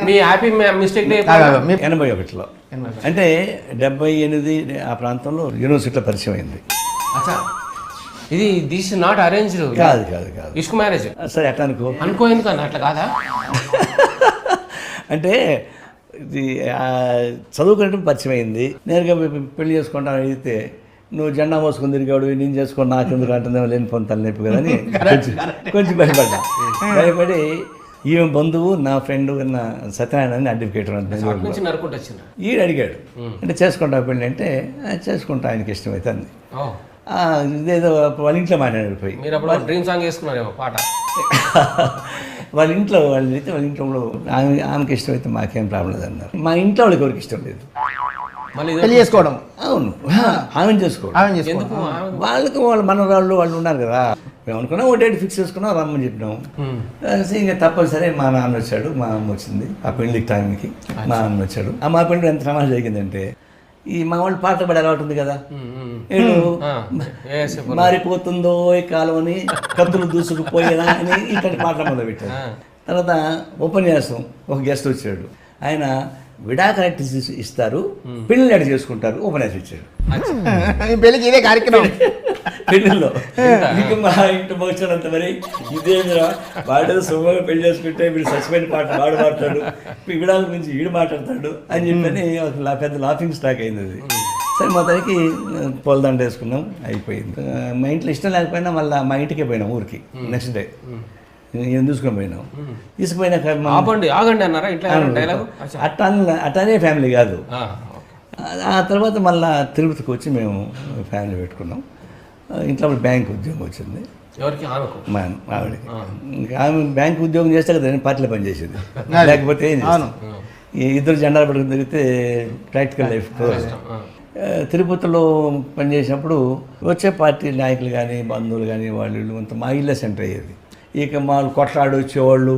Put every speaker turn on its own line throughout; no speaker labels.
మీ happy mistake
81లో అంటే 78 ఆ ప్రాంతంలో యూనివర్సిటీలో పరిచయం అయింది.
ఇది దిస్ నాట్ అరేంజ్డ్
కాదు కాదు కాదు
ఇష్క్ మ్యారేజ్.
సరే అట్లా
అనుకో ఎందుకన్నా అట్లా కాదా?
అంటే ఇది చదువుకునేటప్పుడు పరిచయం అయింది. నేరుగా పెళ్లి చేసుకుంటాను అడిగితే నువ్వు జెండా మోసుకొని తిరిగాడు నేను చేసుకొని నాకెందుకు అంటుందేమో లేని పొంది తలనొప్పి కదా అని కొంచెం భయపడ్డా. భయపడి ఈమె బంధువు నా ఫ్రెండ్ నా సత్యనారాయణ అని అడ్వకేట్ ఈడు అడిగాడు అంటే చేసుకుంటా పెళ్ళి అంటే చేసుకుంటా ఆయనకి ఇష్టమైతే అంది. ఇదేదో వాళ్ళ ఇంట్లో మాట్లాడాడు పోయి
డ్రీమ్ సాంగ్ వేసుకున్నారేమో పాట
వాళ్ళ ఇంట్లో వాళ్ళు అయితే వాళ్ళ ఇంట్లో ఆమెకి ఇష్టమైతే మాకేం ప్రాబ్లం లేదన్నారు. మా ఇంట్లో వాళ్ళకి ఎవరికి ఇష్టం లేదు
పెళ్లి చేసుకోవడం.
అవును ఆమెను చేసుకోవడం. వాళ్ళకి వాళ్ళ మనవరాళ్ళు వాళ్ళు ఉన్నారు కదా. మేము అనుకున్నాం ఒక డేట్ ఫిక్స్ చేసుకున్నాం రమ్మని చెప్పినాం. ఇంకా తప్పనిసరి మా నాన్న వచ్చాడు మా అమ్మ వచ్చింది ఆ పెళ్లి టైంకి. మా అమ్మ వచ్చాడు. మా పెళ్లి ఎంత సమాజం జరిగిందంటే ఈ మా వాళ్ళు పాట పడి అలవాటు ఉంది కదా. మారిపోతుందో ఈ కాలం అని కత్తులు దూసుకుపోయేనా అని ఇట్లాంటి పాటలు మొదలుపెట్టారు. తర్వాత ఉపన్యాసం ఒక గెస్ట్ వచ్చాడు. ఆయన విడాకులు ఇస్తారు పెళ్ళిళ్ళు ఎడ చేసుకుంటారు ఉపన్యాసం ఇచ్చాడు.
పెళ్ళికి ఇదే కార్యక్రమం
పెళ్ళిలో మా ఇంటి మోక్షంత మరి ఇదేమిరా వాడు సుఖంగా పెళ్లి చేసుకుంటే వీడు సస్పెండ్ పాట వాడు మాట్లాడు విడాల గురించి వీడు మాట్లాడతాడు అని చెప్పని ఒక పెద్ద లాఫింగ్ స్టాక్ అయింది అది. సరే మొత్తానికి పొలదండ వేసుకున్నాం అయిపోయింది. మా ఇంట్లో ఇష్టం లేకపోయినా మళ్ళీ మా ఇంటికే పోయినాం ఊరికి నెక్స్ట్ డే తీసుకొని పోయినాం. తీసుకుపోయినాక అట్లానే ఫ్యామిలీ కాదు. ఆ తర్వాత మళ్ళీ తిరుపతికి వచ్చి మేము ఫ్యామిలీ పెట్టుకున్నాం. ఇంట్లో బ్యాంక్ ఉద్యోగం వచ్చింది మా ఆవిడకి. ఆమె బ్యాంక్ ఉద్యోగం చేస్తే కదా నేను పార్టీలో పనిచేసేది లేకపోతే ఏం చేస్తాను. ఇద్దరు జెండాలు పట్టుకుని తిరిగితే ప్రాక్టికల్ లైఫ్. తిరుపతిలో పనిచేసినప్పుడు వచ్చే పార్టీ నాయకులు కానీ బంధువులు కానీ వాళ్ళు అంతా మా ఇల్లే సెంటర్ అయ్యేది. ఇక మా కొట్లాడి వచ్చేవాళ్ళు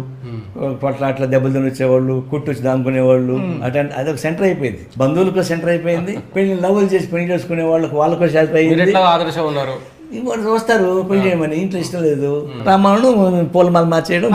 కొట్లాట్ల దెబ్బలు తిని వచ్చేవాళ్ళు కుట్టు వచ్చి దాముకునేవాళ్ళు అటెండ్ అదొక సెంటర్ అయిపోయింది. బంధువులకు సెంటర్ అయిపోయింది. పెళ్లి లవ్వులు చేసి పెళ్లి చేసుకునే వాళ్ళకు సెంటర్ అయ్యింది. వస్తారు పెళ్లి చేయమని ఇంట్లో ఇష్టం లేదు రామాను పూలమాల మార్చేయడం.